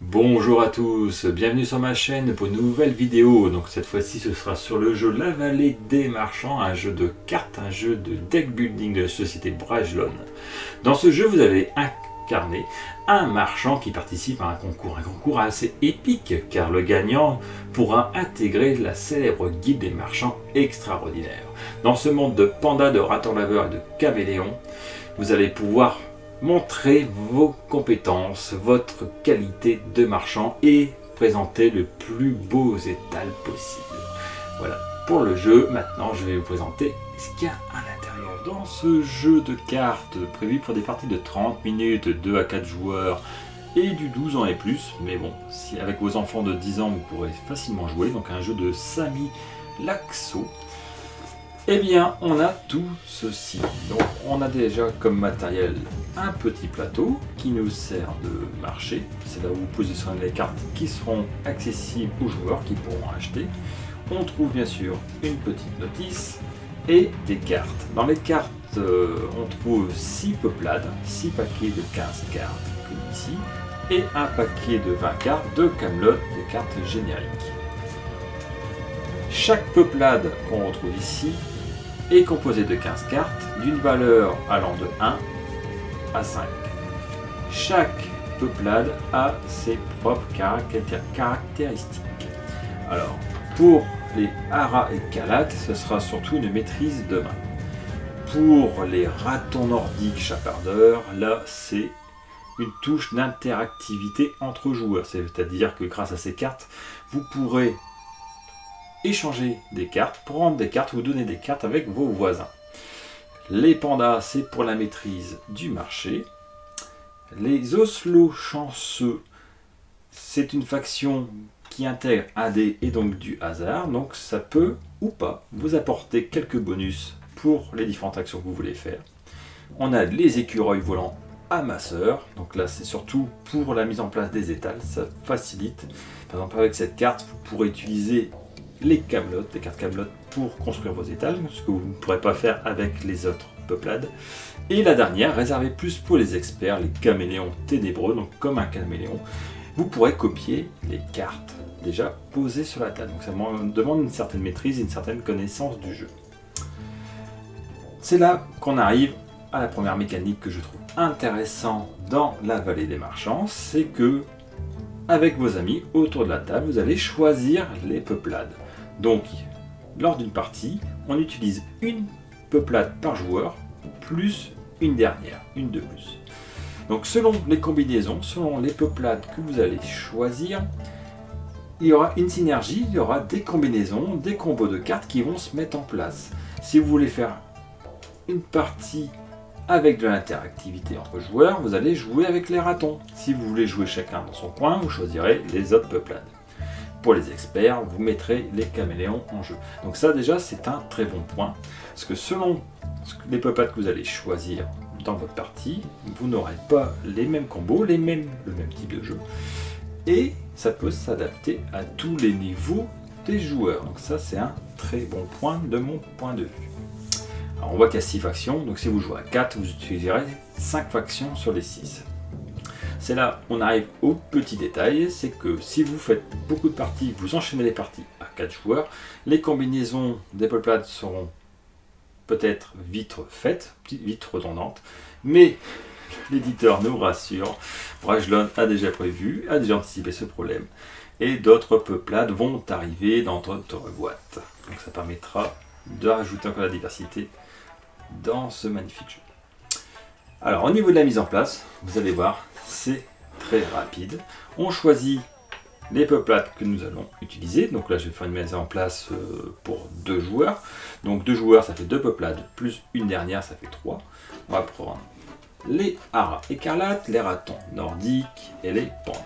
Bonjour à tous, bienvenue sur ma chaîne pour une nouvelle vidéo. Donc cette fois-ci ce sera sur le jeu La Vallée des Marchands, un jeu de cartes, un jeu de deck building de la société Brajlon. Dans ce jeu vous allez incarner un marchand qui participe à un concours assez épique car le gagnant pourra intégrer la célèbre guilde des marchands extraordinaires. Dans ce monde de pandas, de ratons laveurs et de caméléons, vous allez pouvoir montrer vos compétences, votre qualité de marchand et présenter le plus beau étal possible. Voilà pour le jeu. Maintenant je vais vous présenter ce qu'il y a à l'intérieur. Dans ce jeu de cartes prévu pour des parties de 30 minutes, 2 à 4 joueurs et du 12 ans et plus, mais bon, si avec vos enfants de 10 ans vous pourrez facilement jouer, donc un jeu de Samy Laxo. Eh bien, on a tout ceci. Donc, on a déjà comme matériel un petit plateau qui nous sert de marché. C'est là où vous positionnez les cartes qui seront accessibles aux joueurs qui pourront acheter. On trouve bien sûr une petite notice et des cartes. Dans les cartes, on trouve 6 peuplades, 6 paquets de 15 cartes, comme ici, et un paquet de 20 cartes de Camelot, des cartes génériques. Chaque peuplade qu'on retrouve ici est composé de 15 cartes d'une valeur allant de 1 à 5. Chaque peuplade a ses propres caractéristiques. Alors, pour les haras et calates, ce sera surtout une maîtrise de main. Pour les ratons nordiques chapardeurs, là c'est une touche d'interactivité entre joueurs. C'est-à-dire que grâce à ces cartes, vous pourrez échanger des cartes, prendre des cartes ou donner des cartes avec vos voisins. Les pandas, c'est pour la maîtrise du marché. Les Oslo chanceux, c'est une faction qui intègre un dé et donc du hasard. Donc ça peut ou pas vous apporter quelques bonus pour les différentes actions que vous voulez faire. On a les écureuils volants amasseurs. Donc là, c'est surtout pour la mise en place des étals. Ça facilite. Par exemple, avec cette carte, vous pourrez utiliser les camelotes, les cartes camelotes pour construire vos étals, ce que vous ne pourrez pas faire avec les autres peuplades. Et la dernière, réservée plus pour les experts, les caméléons ténébreux, donc comme un caméléon, vous pourrez copier les cartes déjà posées sur la table. Donc ça demande une certaine maîtrise et une certaine connaissance du jeu. C'est là qu'on arrive à la première mécanique que je trouve intéressante dans la Vallée des Marchands, c'est que avec vos amis autour de la table, vous allez choisir les peuplades. Donc, lors d'une partie, on utilise une peuplade par joueur, plus une dernière, une de plus. Donc, selon les combinaisons, selon les peuplades que vous allez choisir, il y aura une synergie, il y aura des combinaisons, des combos de cartes qui vont se mettre en place. Si vous voulez faire une partie avec de l'interactivité entre joueurs, vous allez jouer avec les ratons. Si vous voulez jouer chacun dans son coin, vous choisirez les autres peuplades. Pour les experts, vous mettrez les caméléons en jeu. Donc ça déjà, c'est un très bon point. Parce que selon les peuplades que vous allez choisir dans votre partie, vous n'aurez pas les mêmes combos, le même type de jeu. Et ça peut s'adapter à tous les niveaux des joueurs. Donc ça, c'est un très bon point de mon point de vue. Alors on voit qu'il y a 6 factions, donc si vous jouez à 4, vous utiliserez 5 factions sur les 6. C'est là on arrive au petit détail, c'est que si vous faites beaucoup de parties, vous enchaînez les parties à 4 joueurs, les combinaisons des peuplades seront peut-être vite faites, vite redondantes, mais l'éditeur nous rassure, Brajlon a déjà prévu, a déjà anticipé ce problème, et d'autres peuplades vont arriver dans votre boîte. Donc ça permettra de rajouter encore la diversité dans ce magnifique jeu. Alors au niveau de la mise en place, vous allez voir, c'est très rapide. On choisit les peuplades que nous allons utiliser. Donc là je vais faire une mise en place pour 2 joueurs. Donc 2 joueurs ça fait 2 peuplades, plus une dernière ça fait 3. On va prendre les haras écarlates, les ratons nordiques et les pandas.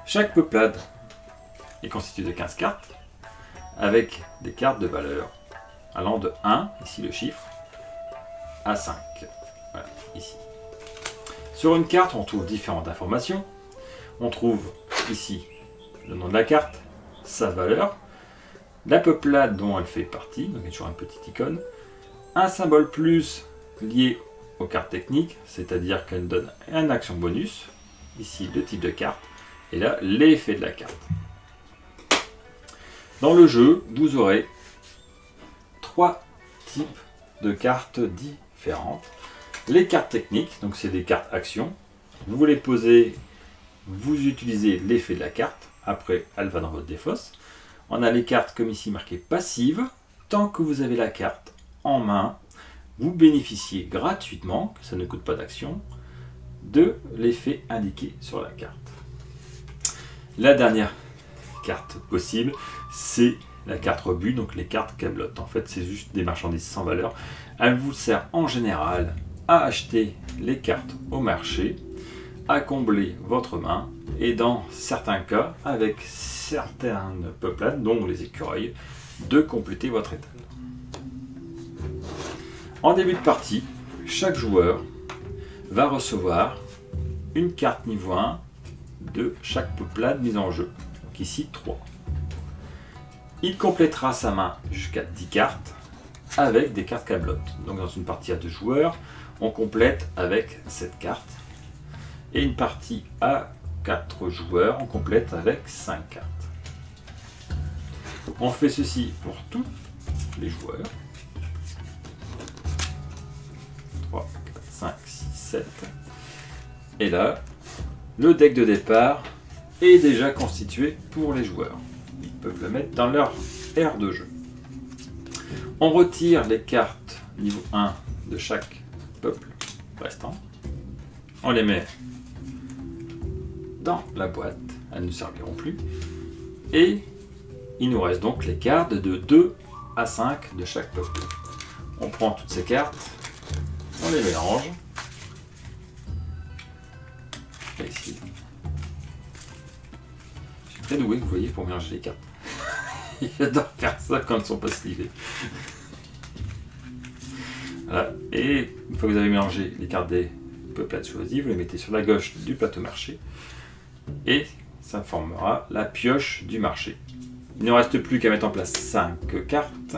Chaque peuplade est constituée de 15 cartes, avec des cartes de valeur allant de 1, ici le chiffre, à 5. Voilà, ici. Sur une carte, on trouve différentes informations. On trouve ici le nom de la carte, sa valeur, la peuplade dont elle fait partie, donc il y a toujours une petite icône, un symbole plus lié aux cartes techniques, c'est-à-dire qu'elle donne une action bonus, ici le type de carte, et là l'effet de la carte. Dans le jeu, vous aurez 3 types de cartes différentes. Les cartes techniques, donc c'est des cartes actions. Vous les posez, vous utilisez l'effet de la carte. Après, elle va dans votre défausse. On a les cartes comme ici marquées passives. Tant que vous avez la carte en main, vous bénéficiez gratuitement, que ça ne coûte pas d'action, de l'effet indiqué sur la carte. La dernière carte possible, c'est la carte rebut, donc les cartes câblottes. En fait, c'est juste des marchandises sans valeur. Elle vous sert en général à acheter les cartes au marché, à combler votre main, et dans certains cas, avec certaines peuplades, dont les écureuils, de compléter votre étal. En début de partie, chaque joueur va recevoir une carte niveau 1 de chaque peuplade mise en jeu, donc ici 3. Il complétera sa main jusqu'à 10 cartes avec des cartes câblottes. Donc dans une partie à 2 joueurs, on complète avec cette carte. Et une partie à 4 joueurs, on complète avec 5 cartes. On fait ceci pour tous les joueurs. 3, 4, 5, 6, 7. Et là, le deck de départ est déjà constitué pour les joueurs. Ils peuvent le mettre dans leur aire de jeu. On retire les cartes niveau 1 de chaque peuple restant. On les met dans la boîte, elles ne serviront plus. Et il nous reste donc les cartes de 2 à 5 de chaque peuple. On prend toutes ces cartes, on les mélange. Et ici. Je suis très doué, vous voyez, pour mélanger les cartes. J'adore faire ça quand elles ne sont pas slivées. Voilà. Et une fois que vous avez mélangé les cartes des peuplades choisies, vous les mettez sur la gauche du plateau marché. Et ça formera la pioche du marché. Il ne reste plus qu'à mettre en place 5 cartes,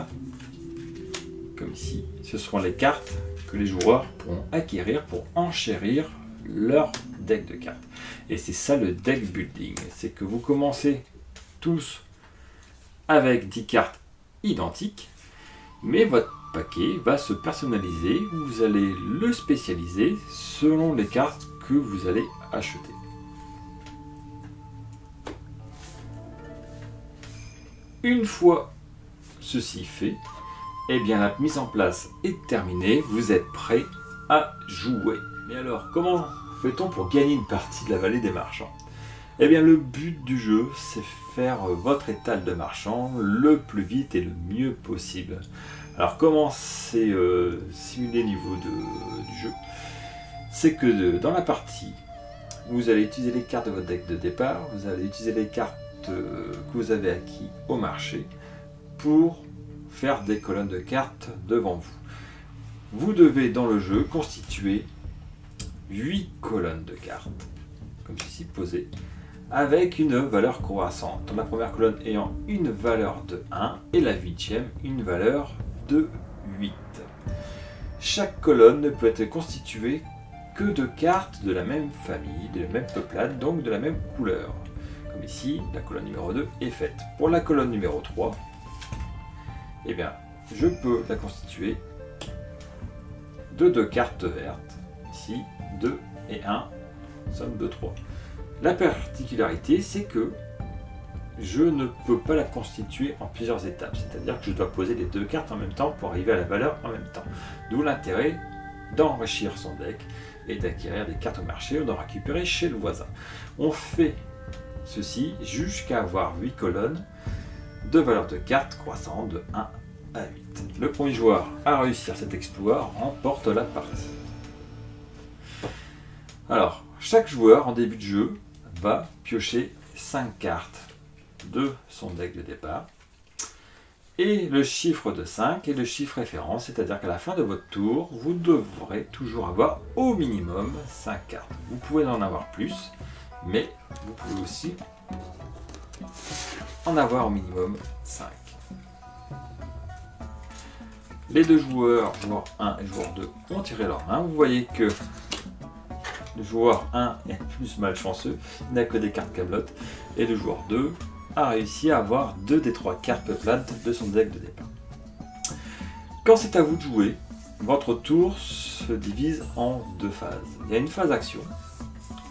comme ici. Ce seront les cartes que les joueurs pourront acquérir pour enchérir leur deck de cartes. Et c'est ça le deck building, c'est que vous commencez tous avec 10 cartes identiques, mais votre paquet va se personnaliser, vous allez le spécialiser selon les cartes que vous allez acheter. Une fois ceci fait, eh bien la mise en place est terminée, vous êtes prêt à jouer. Mais alors, comment fait-on pour gagner une partie de la vallée des marchands? Eh bien le but du jeu, c'est faire votre étal de marchands le plus vite et le mieux possible. Alors comment c'est simulé au niveau du jeu? C'est que dans la partie, vous allez utiliser les cartes de votre deck de départ, vous allez utiliser les cartes que vous avez acquis au marché pour faire des colonnes de cartes devant vous. Vous devez dans le jeu constituer 8 colonnes de cartes, comme ceci posées, avec une valeur croissante. La première colonne ayant une valeur de 1 et la 8e une valeur de 8. Chaque colonne ne peut être constituée que de cartes de la même famille, de la même peuplade, donc de la même couleur. Comme ici, la colonne numéro 2 est faite. Pour la colonne numéro 3, eh bien, je peux la constituer de 2 cartes vertes. Ici, 2 et 1, somme de 3. La particularité, c'est que je ne peux pas la constituer en plusieurs étapes. C'est-à-dire que je dois poser les 2 cartes en même temps pour arriver à la valeur en même temps. D'où l'intérêt d'enrichir son deck et d'acquérir des cartes au marché ou d'en récupérer chez le voisin. On fait ceci jusqu'à avoir 8 colonnes de valeur de cartes croissant de 1 à 8. Le premier joueur à réussir cet exploit remporte la partie. Alors, chaque joueur en début de jeu va piocher 5 cartes de son deck de départ. Et le chiffre de 5 est le chiffre référent, c'est-à-dire qu'à la fin de votre tour, vous devrez toujours avoir au minimum 5 cartes. Vous pouvez en avoir plus, mais vous pouvez aussi en avoir au minimum 5. Les deux joueurs, joueur 1 et joueur 2, ont tiré leur main. Vous voyez que le joueur 1 est plus malchanceux, il n'a que des cartes camelotes, et le joueur 2 a réussi à avoir 2 des 3 cartes peuplades de son deck de départ. Quand c'est à vous de jouer, votre tour se divise en 2 phases. Il y a une phase action,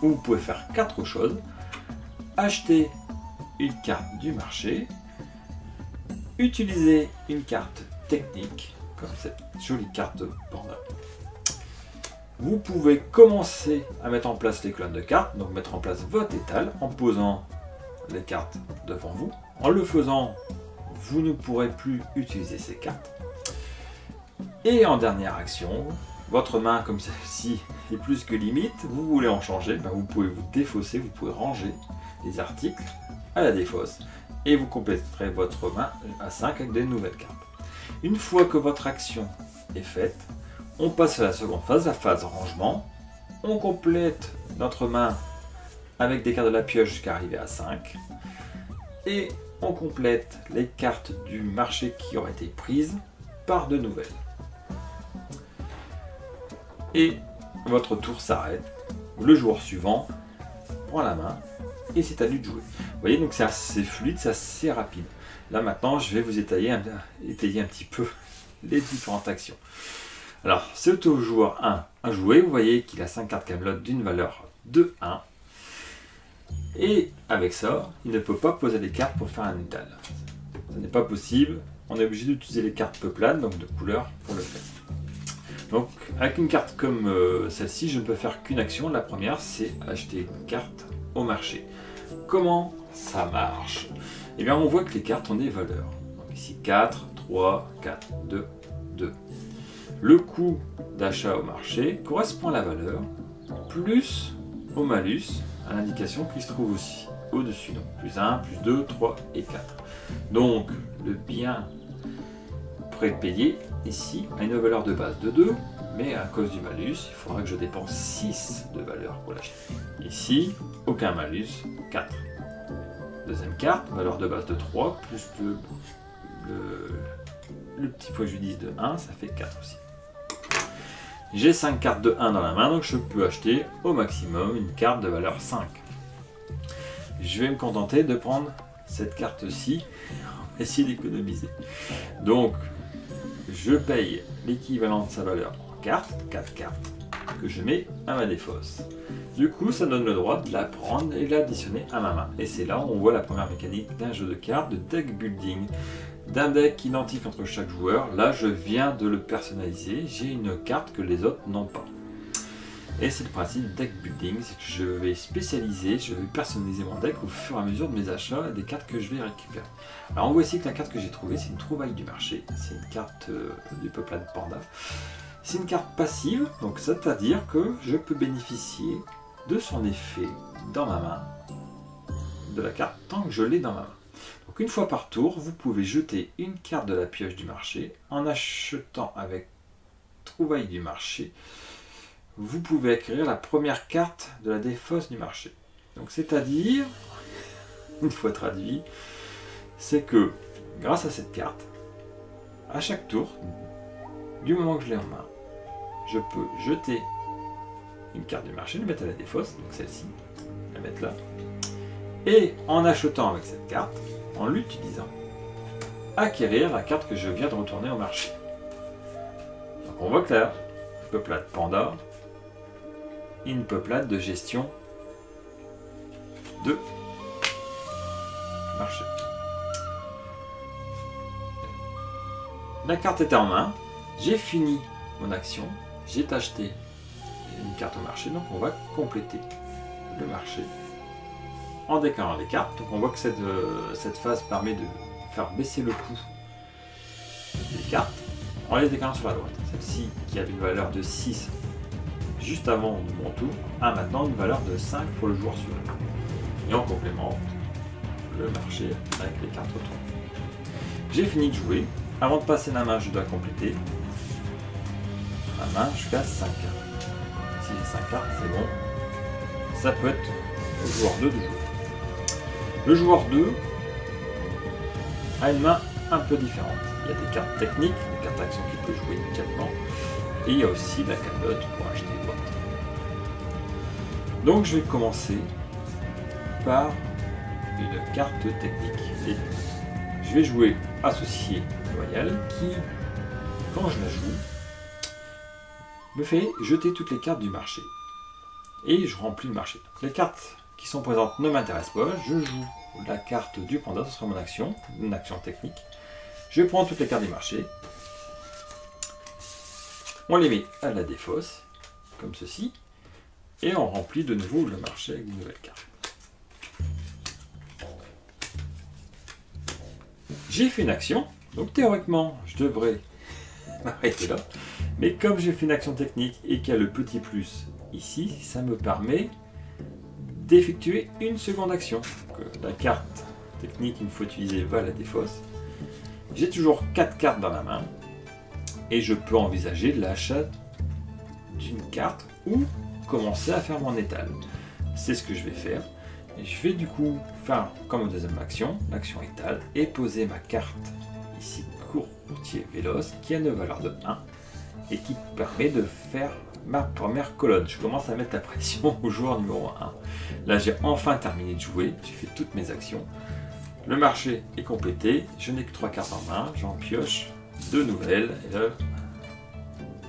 où vous pouvez faire 4 choses. Acheter une carte du marché, utiliser une carte technique, comme cette jolie carte panda. Vous pouvez commencer à mettre en place les colonnes de cartes, donc mettre en place votre étal en posant les cartes devant vous. En le faisant, vous ne pourrez plus utiliser ces cartes. Et en dernière action, votre main comme celle-ci est plus que limite, vous voulez en changer, ben vous pouvez vous défausser, vous pouvez ranger les articles à la défausse et vous compléterez votre main à 5 avec des nouvelles cartes. Une fois que votre action est faite, on passe à la seconde phase, la phase rangement. On complète notre main avec des cartes de la pioche jusqu'à arriver à 5 et on complète les cartes du marché qui auraient été prises par de nouvelles. Et votre tour s'arrête. Le joueur suivant prend la main et c'est à lui de jouer. Vous voyez, donc c'est assez fluide, c'est assez rapide. Là maintenant, je vais vous étayer un petit peu les différentes actions. Alors, c'est au joueur 1 à jouer. Vous voyez qu'il a 5 cartes camelotes d'une valeur de 1. Et avec ça, il ne peut pas poser les cartes pour faire un étal. Ce n'est pas possible. On est obligé d'utiliser les cartes peuplades, donc de couleur, pour le faire. Donc, avec une carte comme celle-ci, je ne peux faire qu'une action. La première, c'est acheter une carte au marché. Comment ça marche? Eh bien, on voit que les cartes ont des valeurs. Donc ici, 4, 3, 4, 2, 2. Le coût d'achat au marché correspond à la valeur, plus au malus, à l'indication qui se trouve aussi au-dessus. Donc, plus 1, plus 2, 3 et 4. Donc, le bien prépayé ici a une valeur de base de 2, mais à cause du malus, il faudra que je dépense 6 de valeur pour l'acheter. Ici, aucun malus, 4. Deuxième carte, valeur de base de 3, plus le petit préjudice de 1, ça fait 4 aussi. J'ai 5 cartes de 1 dans la main, donc je peux acheter au maximum une carte de valeur 5. Je vais me contenter de prendre cette carte-ci, essayer d'économiser. Donc, je paye l'équivalent de sa valeur en cartes, 4 cartes, que je mets à ma défausse. Du coup, ça donne le droit de la prendre et de l'additionner à ma main. Et c'est là où on voit la première mécanique d'un jeu de cartes, de deck building, d'un deck identique entre chaque joueur. Là, je viens de le personnaliser. J'ai une carte que les autres n'ont pas. Et c'est le principe du deck building, c'est que je vais spécialiser, je vais personnaliser mon deck au fur et à mesure de mes achats et des cartes que je vais récupérer. Alors on voit ici que la carte que j'ai trouvée, c'est une trouvaille du marché. C'est une carte du peuplade panda. C'est une carte passive, donc c'est-à-dire que je peux bénéficier de son effet dans ma main, de la carte, tant que je l'ai dans ma main. Donc une fois par tour, vous pouvez jeter une carte de la pioche du marché en achetant avec trouvaille du marché. Vous pouvez acquérir la première carte de la défausse du marché. Donc c'est-à-dire, une fois traduit, c'est que grâce à cette carte, à chaque tour, du moment que je l'ai en main, je peux jeter une carte du marché, la mettre à la défausse, donc celle-ci, la mettre là, et en achetant avec cette carte, en l'utilisant, acquérir la carte que je viens de retourner au marché. Donc on voit que là, peuplade panda, une peuplade de gestion de marché. La carte était en main, j'ai fini mon action, j'ai acheté une carte au marché, donc on va compléter le marché en déclarant les cartes. Donc on voit que cette phase permet de faire baisser le coût des cartes en les déclarant sur la droite. Celle-ci qui avait une valeur de 6 juste avant mon tour a maintenant une valeur de 5 pour le joueur suivant. Et on complémente le marché avec les cartes autour. J'ai fini de jouer. Avant de passer la main, je dois compléter ma main jusqu'à 5 cartes. Si j'ai 5 cartes, c'est bon. Ça peut être au joueur 2 de jouer. Le joueur 2 a une main un peu différente. Il y a des cartes techniques, des cartes actions qu'il peut jouer immédiatement. Et il y a aussi la cagnotte pour acheter boîte. Donc je vais commencer par une carte technique. Et je vais jouer associé loyal qui, quand je la joue, me fait jeter toutes les cartes du marché. Et je remplis le marché. Donc, les cartes qui sont présentes ne m'intéressent pas. Je joue la carte du panda, ce sera mon action, une action technique. Je prends toutes les cartes du marché. On les met à la défausse, comme ceci. Et on remplit de nouveau le marché avec une nouvelle carte. J'ai fait une action, donc théoriquement je devrais m'arrêter là. Mais comme j'ai fait une action technique et qu'il y a le petit plus ici, ça me permet d'effectuer une seconde action. Donc, la carte technique une fois utilisée va à la défausse. J'ai toujours 4 cartes dans la main et je peux envisager l'achat d'une carte ou commencer à faire mon étal. C'est ce que je vais faire. Et je vais du coup faire comme deuxième action, l'action étal, et poser ma carte ici, courtier véloce, qui a une valeur de 1 et qui permet de faire ma première colonne. Je commence à mettre la pression au joueur numéro 1. Là j'ai enfin terminé de jouer, j'ai fait toutes mes actions. Le marché est complété, je n'ai que 3 cartes en main, j'en pioche 2 nouvelles, et là,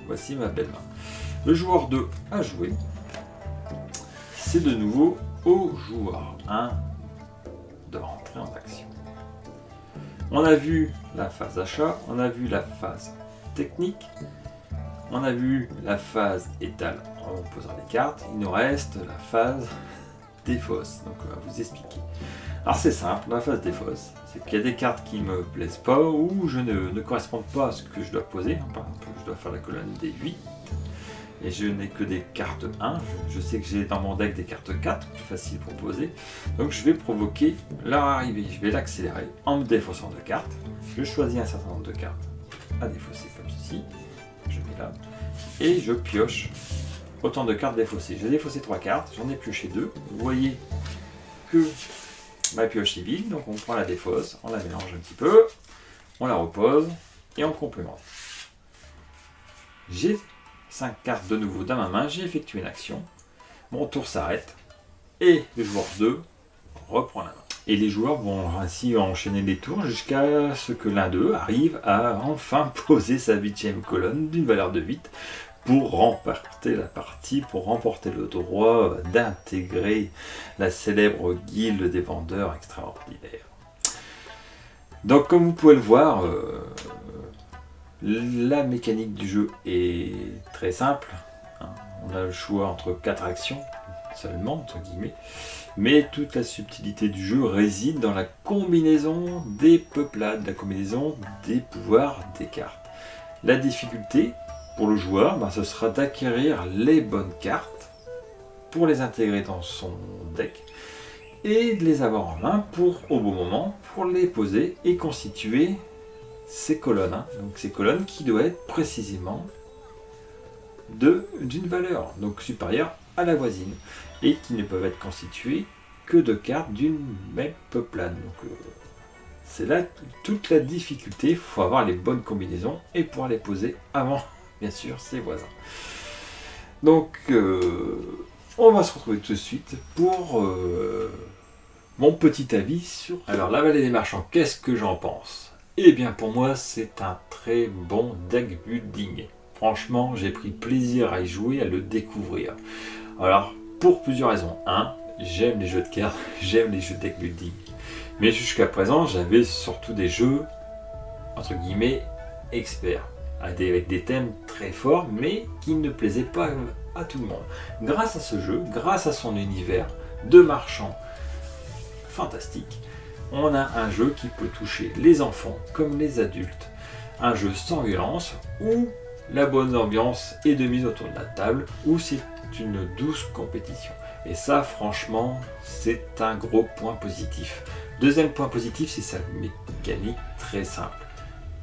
voici ma belle main. Le joueur 2 a joué, c'est de nouveau au joueur 1 de rentrer en action. On a vu la phase achat, on a vu la phase technique, on a vu la phase étale en posant les cartes, il nous reste la phase défausse, donc on va vous expliquer. Alors c'est simple, la phase défausse, c'est qu'il y a des cartes qui ne me plaisent pas ou je ne correspondent pas à ce que je dois poser. Par exemple, je dois faire la colonne des 8 et je n'ai que des cartes 1. Je sais que j'ai dans mon deck des cartes 4, plus facile pour poser. Donc je vais provoquer leur arrivée, je vais l'accélérer en me défaussant de cartes. Je choisis un certain nombre de cartes à défausser comme ceci, je mets là, et je pioche autant de cartes défaussées. J'ai défaussé 3 cartes, j'en ai pioché 2. Vous voyez que ma pioche est vide, donc on prend la défausse, on la mélange un petit peu, on la repose et on complémente. J'ai 5 cartes de nouveau dans ma main, j'ai effectué une action, mon tour s'arrête et le joueur 2 reprend la main. Et les joueurs vont ainsi enchaîner les tours jusqu'à ce que l'un d'eux arrive à enfin poser sa 8e colonne d'une valeur de 8 pour remporter la partie, pour remporter le droit d'intégrer la célèbre guilde des vendeurs extraordinaires. Donc comme vous pouvez le voir, la mécanique du jeu est très simple. On a le choix entre 4 actions seulement, entre guillemets, mais toute la subtilité du jeu réside dans la combinaison des peuplades, la combinaison des pouvoirs des cartes. La difficulté pour le joueur, ce sera d'acquérir les bonnes cartes pour les intégrer dans son deck et de les avoir en main pour, au bon moment, pour les poser et constituer ces colonnes. Donc ces colonnes qui doivent être précisément d'une valeur donc supérieure à la voisine et qui ne peuvent être constituées que de cartes d'une même peuplade. Donc c'est là toute la difficulté, il faut avoir les bonnes combinaisons et pouvoir les poser avant bien sûr ses voisins. Donc on va se retrouver tout de suite pour mon petit avis sur... Alors la vallée des marchands, qu'est-ce que j'en pense? Eh bien pour moi c'est un très bon deck building. Franchement j'ai pris plaisir à y jouer, à le découvrir. Alors pour plusieurs raisons. 1, j'aime les jeux de cartes, j'aime les jeux de deck building. Mais jusqu'à présent j'avais surtout des jeux entre guillemets experts. Avec des thèmes très forts mais qui ne plaisaient pas à tout le monde. Grâce à ce jeu, grâce à son univers de marchands fantastique, on a un jeu qui peut toucher les enfants comme les adultes. Un jeu sans violence où la bonne ambiance est de mise autour de la table, où c'est une douce compétition. Et ça franchement c'est un gros point positif. Deuxième point positif, c'est sa mécanique très simple.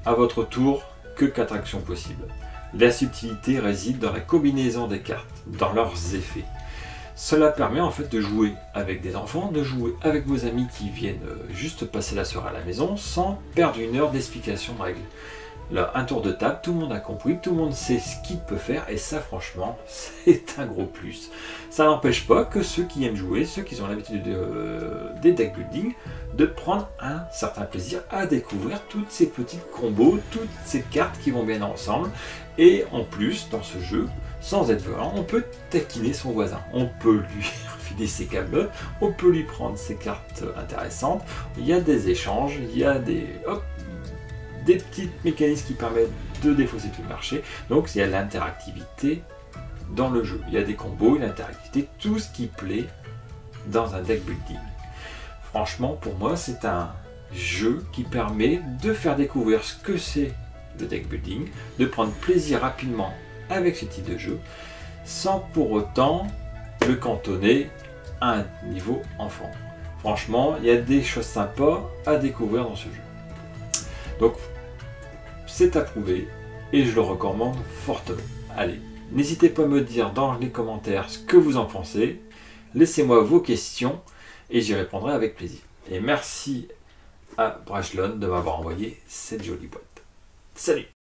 À votre tour, que 4 actions possibles. La subtilité réside dans la combinaison des cartes, dans leurs effets. Cela permet en fait de jouer avec des enfants, de jouer avec vos amis qui viennent juste passer la soirée à la maison sans perdre une heure d'explication de règles. Là, un tour de table, tout le monde a compris, tout le monde sait ce qu'il peut faire, et ça franchement, c'est un gros plus. Ça n'empêche pas que ceux qui aiment jouer, ceux qui ont l'habitude des deck building, de prendre un certain plaisir à découvrir toutes ces petits combos, toutes ces cartes qui vont bien ensemble. Et en plus, dans ce jeu, sans être violent, on peut taquiner son voisin. On peut lui filer ses câbles, on peut lui prendre ses cartes intéressantes. Il y a des échanges, il y a des petits mécanismes qui permettent de défausser tout le marché. Donc il y a l'interactivité dans le jeu. Il y a des combos, l'interactivité, tout ce qui plaît dans un deck building. Franchement, pour moi, c'est un jeu qui permet de faire découvrir ce que c'est le deck building, de prendre plaisir rapidement avec ce type de jeu, sans pour autant le cantonner à un niveau enfant. Franchement, il y a des choses sympas à découvrir dans ce jeu. Donc, c'est approuvé et je le recommande fortement. Allez, n'hésitez pas à me dire dans les commentaires ce que vous en pensez. Laissez-moi vos questions et j'y répondrai avec plaisir. Et merci à Brajlon de m'avoir envoyé cette jolie boîte. Salut!